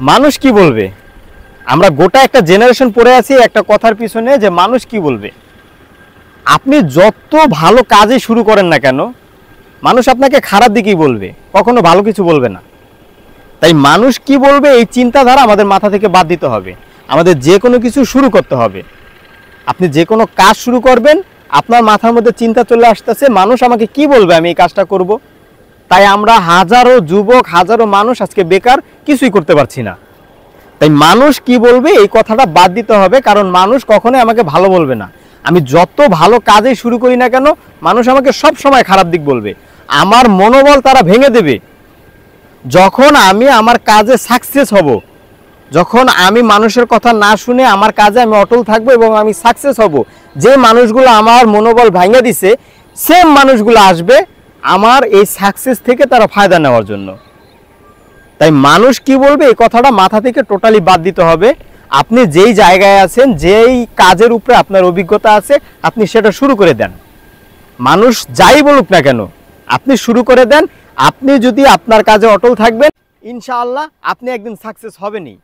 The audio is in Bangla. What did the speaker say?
মানুষ কি বলবে? আমরা গোটা একটা জেনারেশন পড়ে আছি একটা কথার পিছনে যে মানুষ কি বলবে। আপনি যত ভালো কাজে শুরু করেন না কেন, মানুষ আপনাকে খারাপ দিকেই বলবে, কখনো ভালো কিছু বলবে না। তাই মানুষ কি বলবে এই চিন্তাধারা আমাদের মাথা থেকে বাদ দিতে হবে। আমাদের যে কোনো কিছু শুরু করতে হবে। আপনি যে কোনো কাজ শুরু করবেন, আপনার মাথার মধ্যে চিন্তা চলে আসতেছে মানুষ আমাকে কি বলবে আমি এই কাজটা করব। তাই আমরা হাজারো যুবক, হাজারো মানুষ আজকে বেকার, কিছুই করতে পারছি না। তাই মানুষ কি বলবে এই কথাটা বাদ দিতে হবে, কারণ মানুষ কখনোই আমাকে ভালো বলবে না। আমি যত ভালো কাজে শুরু করি না কেন, মানুষ আমাকে সব সময় খারাপ দিক বলবে। আমার মনোবল তারা ভেঙে দেবে। যখন আমি আমার কাজে সাকসেস হব, যখন আমি মানুষের কথা না শুনে আমার কাজে আমি অটল থাকবো এবং আমি সাকসেস হব, যে মানুষগুলো আমার মনোবল ভাঙে দিছে সেম মানুষগুলো আসবে আমার এই সাকসেস থেকে তারা ফায়দা নেওয়ার জন্য। তাই মানুষ কি বলবে এই কথাটা মাথা থেকে টোটালি বাদ দিতে হবে। আপনি যেই জায়গায় আছেন, যেই কাজের উপরে আপনার অভিজ্ঞতা আছে, আপনি সেটা শুরু করে দেন। মানুষ যাই বলুক না কেন, আপনি শুরু করে দেন। আপনি যদি আপনার কাজে অটল থাকবেন, ইনশাআল্লাহ আপনি একদিন সাকসেস হবেনই।